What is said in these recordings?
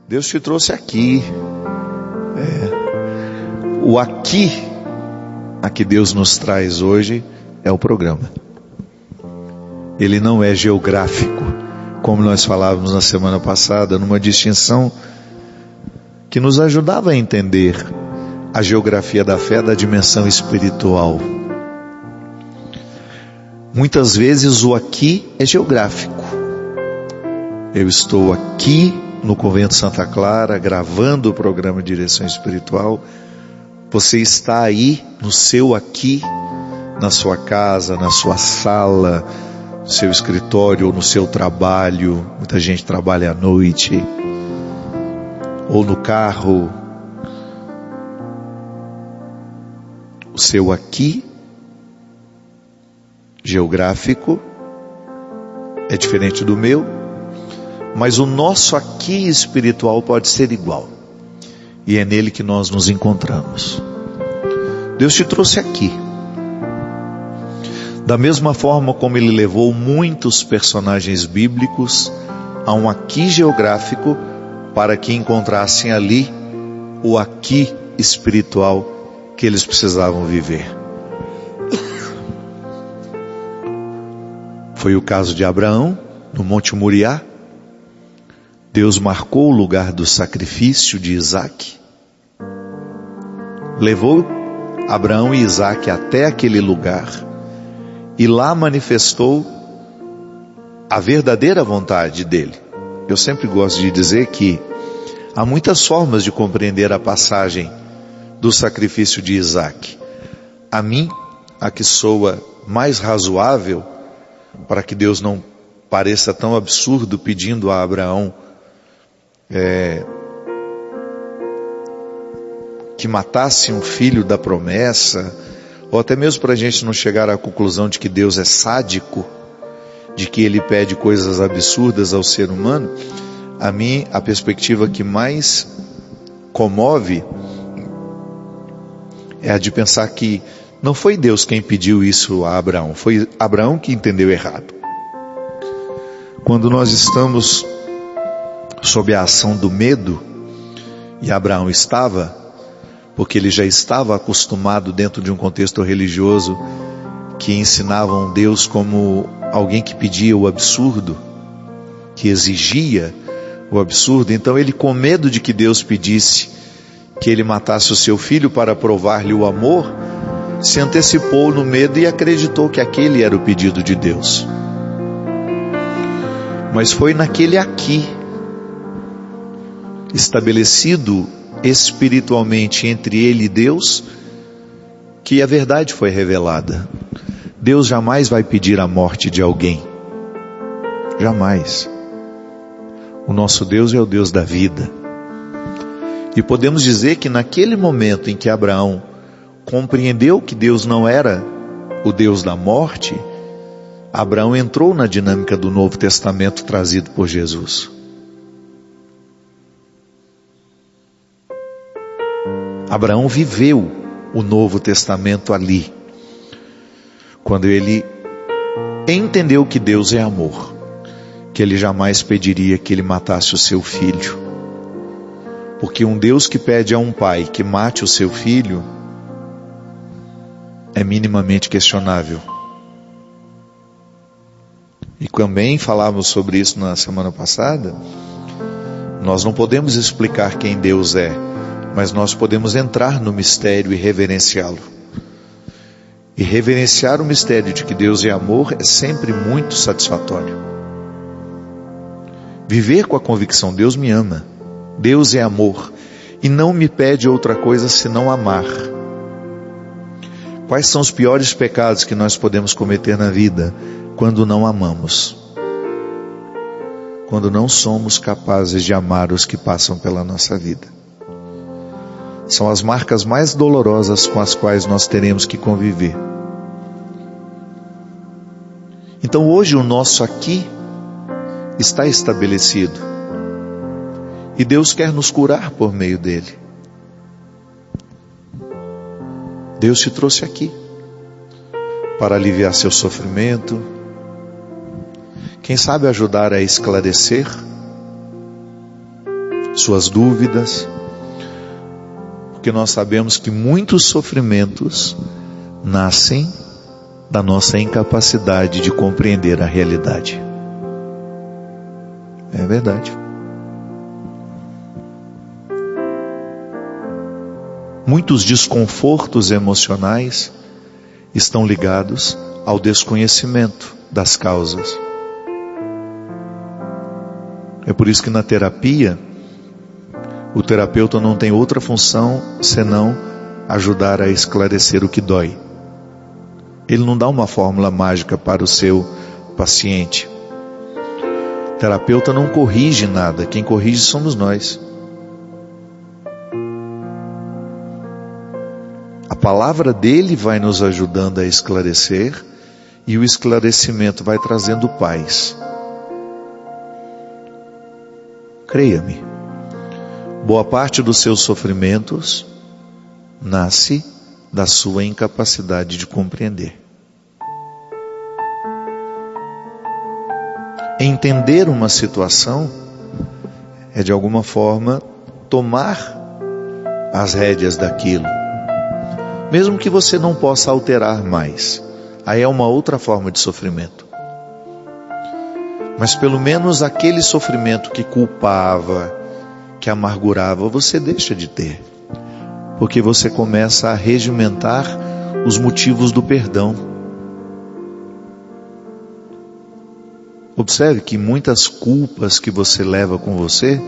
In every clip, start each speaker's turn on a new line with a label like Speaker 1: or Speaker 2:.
Speaker 1: Deus te trouxe aqui. O aqui a que Deus nos traz hoje é o programa. Ele não é geográfico, como nós falávamos na semana passada, numa distinção que nos ajudava a entender a geografia da fé da dimensão espiritual. Muitas vezes o aqui é geográfico. Eu estou aqui no Convento Santa Clara, gravando o programa Direção Espiritual. Você está aí, no seu aqui, na sua casa, na sua sala, no seu escritório ou no seu trabalho. Muita gente trabalha à noite, ou no carro. O seu aqui geográfico é diferente do meu, mas o nosso aqui espiritual pode ser igual, e é nele que nós nos encontramos. Deus te trouxe aqui, da mesma forma como Ele levou muitos personagens bíblicos a um aqui geográfico, para que encontrassem ali o aqui espiritual que eles precisavam viver. Foi o caso de Abraão, no Monte Moriá. Deus marcou o lugar do sacrifício de Isaque, levou Abraão e Isaque até aquele lugar, e lá manifestou a verdadeira vontade dele. Eu sempre gosto de dizer que há muitas formas de compreender a passagem do sacrifício de Isaque. A mim, a que soa mais razoável, para que Deus não pareça tão absurdo pedindo a Abraão que matasse um filho da promessa, ou até mesmo para a gente não chegar à conclusão de que Deus é sádico, de que Ele pede coisas absurdas ao ser humano. A mim, a perspectiva que mais comove é a de pensar que não foi Deus quem pediu isso a Abraão, foi Abraão que entendeu errado. Quando nós estamos sob a ação do medo, e Abraão estava, porque ele já estava acostumado dentro de um contexto religioso que ensinavam Deus como alguém que pedia o absurdo, que exigia o absurdo. Então ele, com medo de que Deus pedisse que ele matasse o seu filho para provar-lhe o amor, se antecipou no medo e acreditou que aquele era o pedido de Deus. Mas foi naquele aqui, estabelecido espiritualmente entre ele e Deus, que a verdade foi revelada. Deus jamais vai pedir a morte de alguém. Jamais. O nosso Deus é o Deus da vida. E podemos dizer que naquele momento em que Abraão compreendeu que Deus não era o Deus da morte, Abraão entrou na dinâmica do Novo Testamento trazido por Jesus. Abraão viveu o Novo Testamento ali, quando ele entendeu que Deus é amor, que ele jamais pediria que ele matasse o seu filho, porque um Deus que pede a um pai que mate o seu filho é minimamente questionável. E também falávamos sobre isso na semana passada. Nós não podemos explicar quem Deus é, mas nós podemos entrar no mistério e reverenciá-lo. E reverenciar o mistério de que Deus é amor é sempre muito satisfatório. Viver com a convicção: Deus me ama, Deus é amor, e não me pede outra coisa senão amar. Quais são os piores pecados que nós podemos cometer na vida? Quando não amamos, quando não somos capazes de amar os que passam pela nossa vida. São as marcas mais dolorosas com as quais nós teremos que conviver. Então hoje o nosso aqui está estabelecido, e Deus quer nos curar por meio dele. Deus te trouxe aqui para aliviar seu sofrimento, quem sabe ajudar a esclarecer suas dúvidas, porque nós sabemos que muitos sofrimentos nascem da nossa incapacidade de compreender a realidade. É verdade. Muitos desconfortos emocionais estão ligados ao desconhecimento das causas. É por isso que na terapia, o terapeuta não tem outra função senão ajudar a esclarecer o que dói. Ele não dá uma fórmula mágica para o seu paciente. O terapeuta não corrige nada, quem corrige somos nós. A palavra dele vai nos ajudando a esclarecer, e o esclarecimento vai trazendo paz. Creia-me, boa parte dos seus sofrimentos nasce da sua incapacidade de compreender. Entender uma situação é de alguma forma tomar as rédeas daquilo, mesmo que você não possa alterar mais. Aí é uma outra forma de sofrimento. Mas pelo menos aquele sofrimento que culpava, que amargurava, você deixa de ter, porque você começa a regimentar os motivos do perdão. Observe que muitas culpas que você leva com você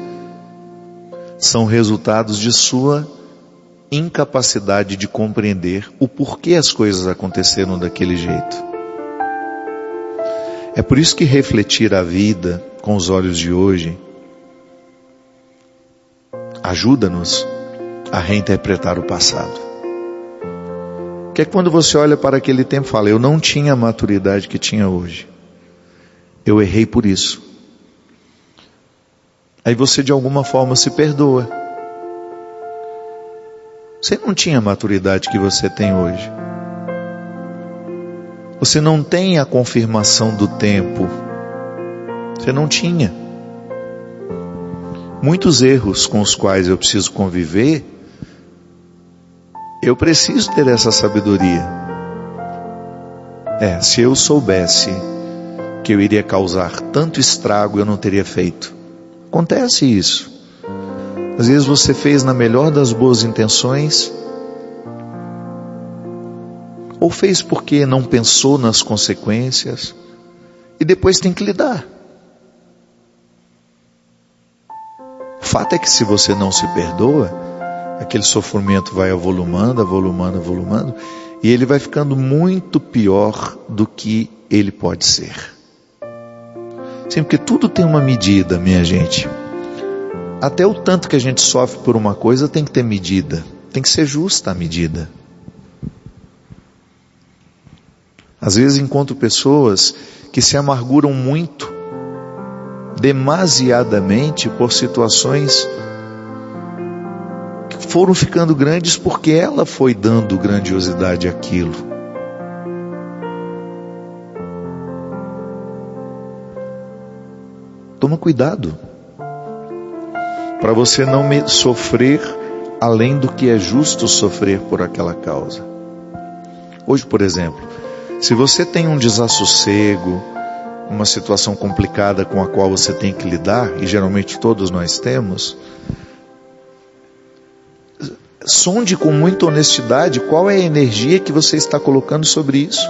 Speaker 1: são resultados de sua incapacidade de compreender o porquê as coisas aconteceram daquele jeito. É por isso que refletir a vida com os olhos de hoje ajuda-nos a reinterpretar o passado. Que é quando você olha para aquele tempo e fala: eu não tinha a maturidade que tinha hoje, eu errei por isso. Aí você de alguma forma se perdoa. Você não tinha a maturidade que você tem hoje. Você não tem a confirmação do tempo. Você não tinha. Muitos erros com os quais eu preciso conviver, eu preciso ter essa sabedoria. Se eu soubesse que eu iria causar tanto estrago, eu não teria feito. Acontece isso. Às vezes você fez na melhor das boas intenções, ou fez porque não pensou nas consequências, e depois tem que lidar. O fato é que se você não se perdoa, aquele sofrimento vai avolumando, e ele vai ficando muito pior do que ele pode ser. Sim, porque tudo tem uma medida, minha gente. Até o tanto que a gente sofre por uma coisa tem que ter medida. Tem que ser justa a medida. Às vezes encontro pessoas que se amarguram muito, demasiadamente, por situações que foram ficando grandes porque ela foi dando grandiosidade àquilo. Toma cuidado, para você não sofrer além do que é justo sofrer por aquela causa. Hoje, por exemplo, se você tem um desassossego, uma situação complicada com a qual você tem que lidar, e geralmente todos nós temos, sonde com muita honestidade qual é a energia que você está colocando sobre isso.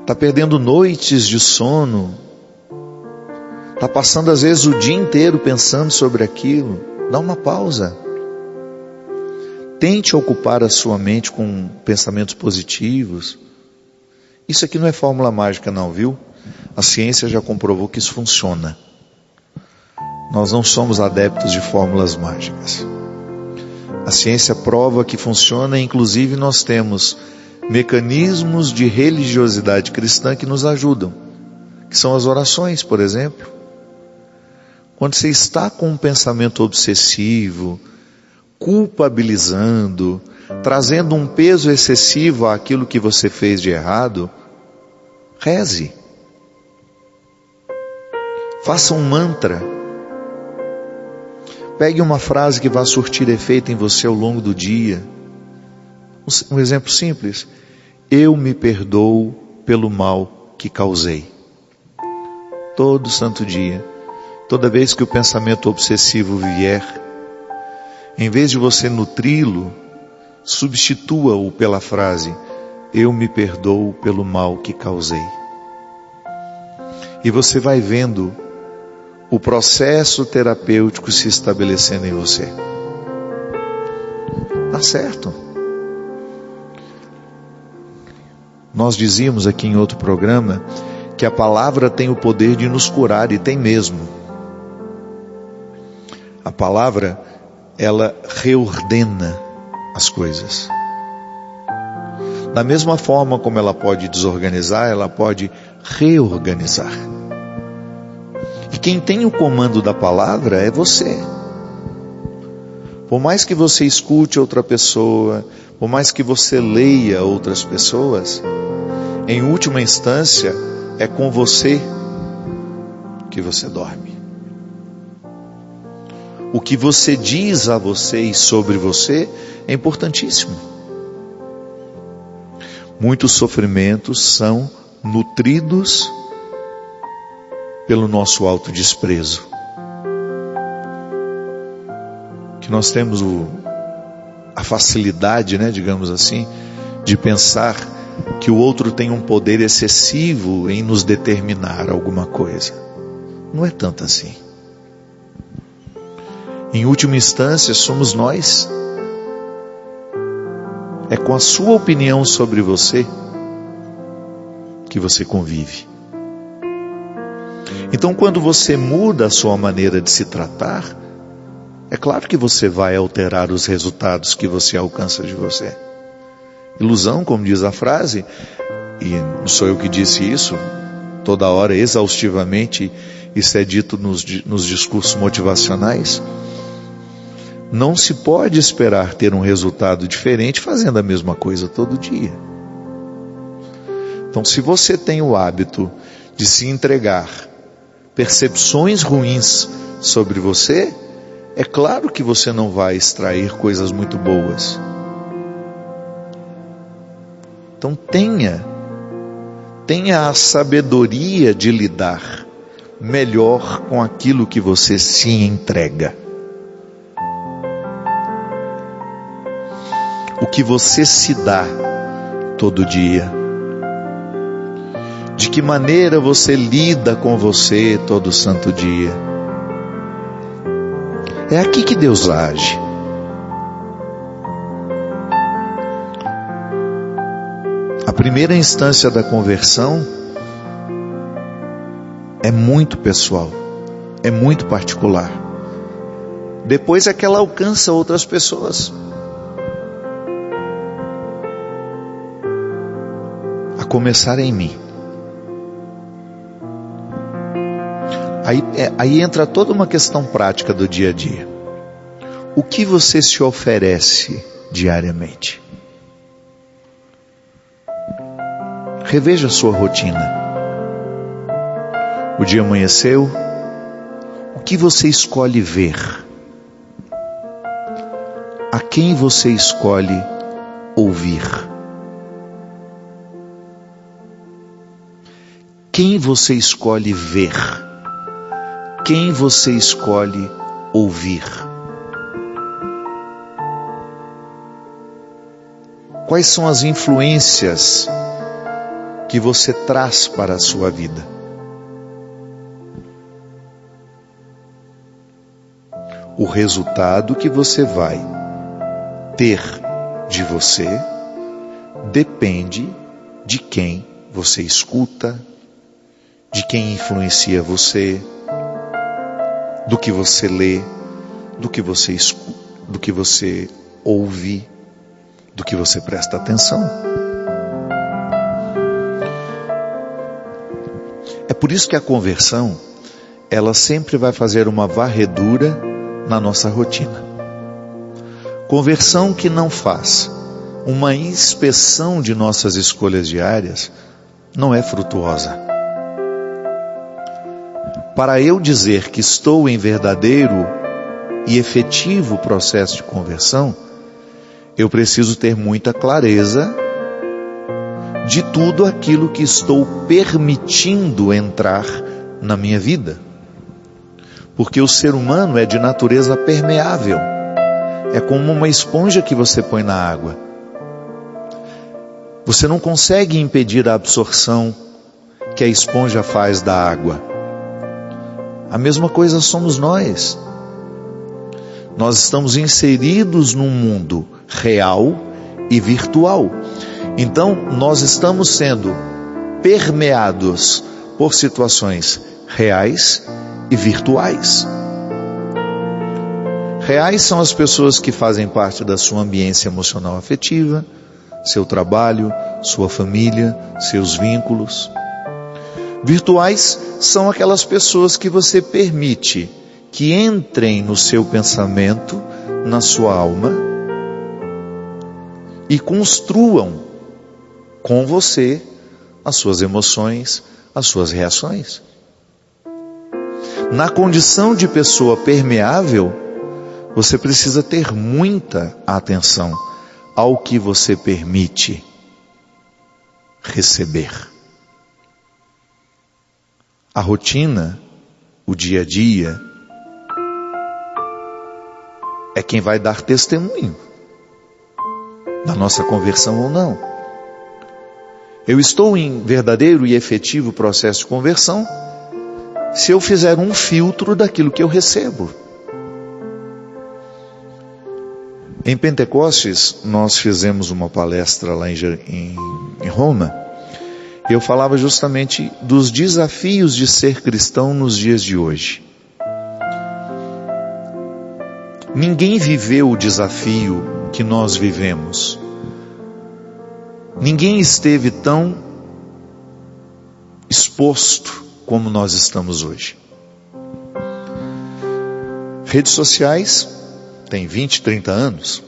Speaker 1: Está perdendo noites de sono, está passando às vezes o dia inteiro pensando sobre aquilo. Dá uma pausa. Tente ocupar a sua mente com pensamentos positivos. Isso aqui não é fórmula mágica não, viu? A ciência já comprovou que isso funciona. Nós não somos adeptos de fórmulas mágicas. A ciência prova que funciona, inclusive nós temos mecanismos de religiosidade cristã que nos ajudam, que são as orações, por exemplo. Quando você está com um pensamento obsessivo, culpabilizando, trazendo um peso excessivo àquilo que você fez de errado, reze. Faça um mantra Pegue uma frase que vá surtir efeito em você ao longo do dia. Um exemplo simples: eu me perdoo pelo mal que causei. Todo santo dia, toda vez que o pensamento obsessivo vier, em vez de você nutri-lo, substitua-o pela frase: eu me perdoo pelo mal que causei. E você vai vendo o processo terapêutico se estabelecendo em você. Tá certo. Nós dizíamos aqui em outro programa que a palavra tem o poder de nos curar, e tem mesmo. A palavra, ela reordena as coisas. Da mesma forma como ela pode desorganizar, ela pode reorganizar. E quem tem o comando da palavra é você. Por mais que você escute outra pessoa, por mais que você leia outras pessoas, em última instância, é com você que você dorme. O que você diz a você e sobre você é importantíssimo. Muitos sofrimentos são nutridos pelo nosso autodesprezo. Que nós temos a facilidade, digamos assim, de pensar que o outro tem um poder excessivo em nos determinar alguma coisa. Não é tanto assim. Em última instância, somos nós. É com a sua opinião sobre você que você convive. Então, quando você muda a sua maneira de se tratar, é claro que você vai alterar os resultados que você alcança de você. Ilusão, como diz a frase, e não sou eu que disse isso, toda hora, exaustivamente, isso é dito nos discursos motivacionais. Não se pode esperar ter um resultado diferente fazendo a mesma coisa todo dia. Então, se você tem o hábito de se entregar percepções ruins sobre você, é claro que você não vai extrair coisas muito boas. Então tenha a sabedoria de lidar melhor com aquilo que você se entrega. O que você se dá todo dia. De que maneira você lida com você todo santo dia. É aqui que Deus age. A primeira instância da conversão é muito pessoal, é muito particular. Depois é que ela alcança outras pessoas. A começar em mim. Aí entra toda uma questão prática do dia a dia. O que você se oferece diariamente? Reveja a sua rotina. O dia amanheceu. O que você escolhe ver? A quem você escolhe ouvir? Quem você escolhe ver? Quem você escolhe ouvir? Quais são as influências que você traz para a sua vida? O resultado que você vai ter de você depende de quem você escuta, de quem influencia você, do que você lê, do que você escuta, do que você ouve, do que você presta atenção. É por isso que a conversão, ela sempre vai fazer uma varredura na nossa rotina. Conversão que não faz uma inspeção de nossas escolhas diárias, não é frutuosa. Para eu dizer que estou em verdadeiro e efetivo processo de conversão, eu preciso ter muita clareza de tudo aquilo que estou permitindo entrar na minha vida. Porque o ser humano é de natureza permeável. É como uma esponja que você põe na água. Você não consegue impedir a absorção que a esponja faz da água. A mesma coisa somos nós. Nós estamos inseridos num mundo real e virtual. Então, nós estamos sendo permeados por situações reais e virtuais. Reais são as pessoas que fazem parte da sua ambiência emocional afetiva, seu trabalho, sua família, seus vínculos. Virtuais são aquelas pessoas que você permite que entrem no seu pensamento, na sua alma e construam com você as suas emoções, as suas reações. Na condição de pessoa permeável, você precisa ter muita atenção ao que você permite receber. A rotina, o dia a dia, é quem vai dar testemunho da nossa conversão ou não. Eu estou em verdadeiro e efetivo processo de conversão se eu fizer um filtro daquilo que eu recebo. Em Pentecostes, nós fizemos uma palestra lá em Roma. Eu falava justamente dos desafios de ser cristão nos dias de hoje. Ninguém viveu o desafio que nós vivemos. Ninguém esteve tão exposto como nós estamos hoje. Redes sociais têm 20, 30 anos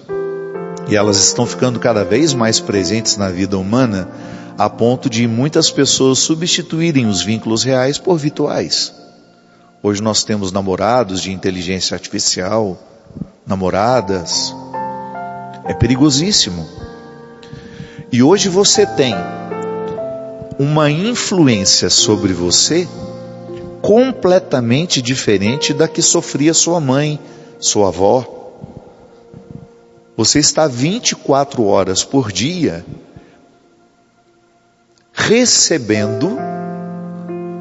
Speaker 1: e elas estão ficando cada vez mais presentes na vida humana, a ponto de muitas pessoas substituírem os vínculos reais por virtuais. Hoje nós temos namorados de inteligência artificial, namoradas. É perigosíssimo. E hoje você tem uma influência sobre você completamente diferente da que sofria sua mãe, sua avó. Você está 24 horas por dia recebendo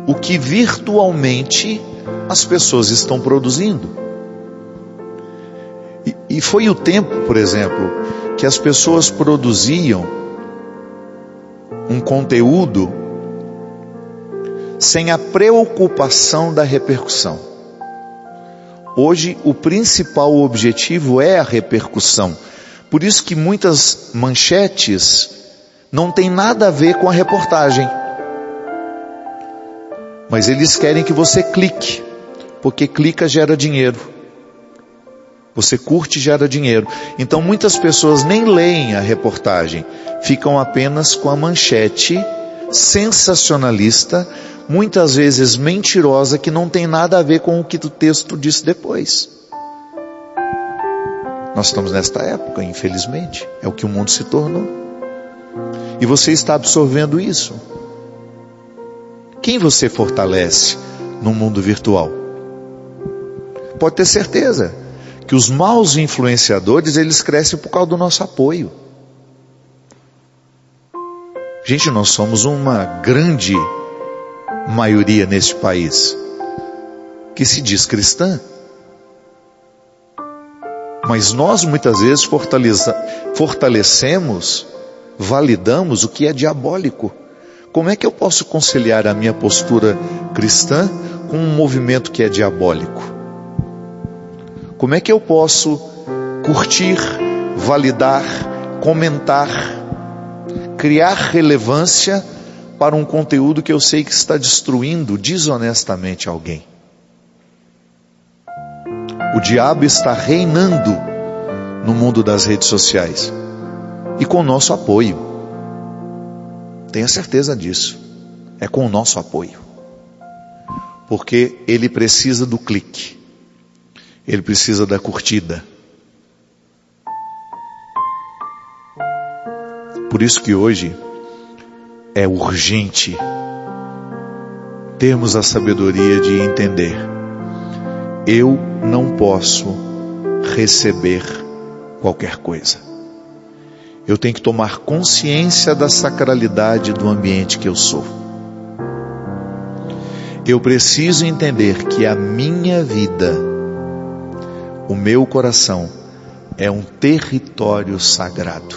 Speaker 1: o que virtualmente as pessoas estão produzindo. E foi o tempo, por exemplo, que as pessoas produziam um conteúdo sem a preocupação da repercussão. Hoje o principal objetivo é a repercussão. Por isso que muitas manchetes não têm nada a ver com a reportagem. Mas eles querem que você clique, porque clica gera dinheiro. Você curte gera dinheiro. Então muitas pessoas nem leem a reportagem, ficam apenas com a manchete sensacionalista, muitas vezes mentirosa, que não tem nada a ver com o que o texto disse depois. Nós estamos nesta época, infelizmente. É o que o mundo se tornou. E você está absorvendo isso. Quem você fortalece no mundo virtual? Pode ter certeza que os maus influenciadores, eles crescem por causa do nosso apoio. Gente, nós somos uma grande maioria neste país que se diz cristã. Mas nós muitas vezes fortalecemos, validamos o que é diabólico. Como é que eu posso conciliar a minha postura cristã com um movimento que é diabólico? Como é que eu posso curtir, validar, comentar, criar relevância para um conteúdo que eu sei que está destruindo desonestamente alguém? O diabo está reinando no mundo das redes sociais e com o nosso apoio. Tenha certeza disso. É com o nosso apoio. Porque ele precisa do clique. ele precisa da curtida. Por isso que hoje é urgente termos a sabedoria de entender: eu não posso receber qualquer coisa. Eu tenho que tomar consciência da sacralidade do ambiente que eu sou. Eu preciso entender que a minha vida, o meu coração, é um território sagrado.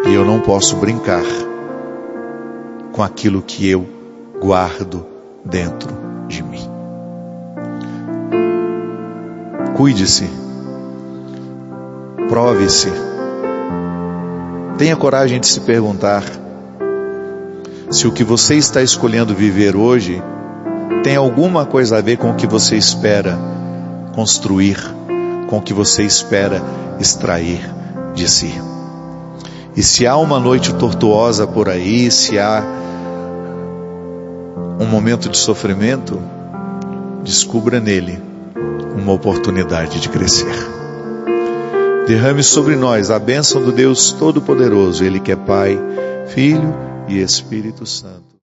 Speaker 1: E eu não posso brincar com aquilo que eu guardo dentro de mim. Cuide-se, prove-se, tenha coragem de se perguntar se o que você está escolhendo viver hoje tem alguma coisa a ver com o que você espera construir, com o que você espera extrair de si. E se há uma noite tortuosa por aí, se há um momento de sofrimento, descubra nele uma oportunidade de crescer. Derrame sobre nós a bênção do Deus Todo-Poderoso, Ele que é Pai, Filho e Espírito Santo.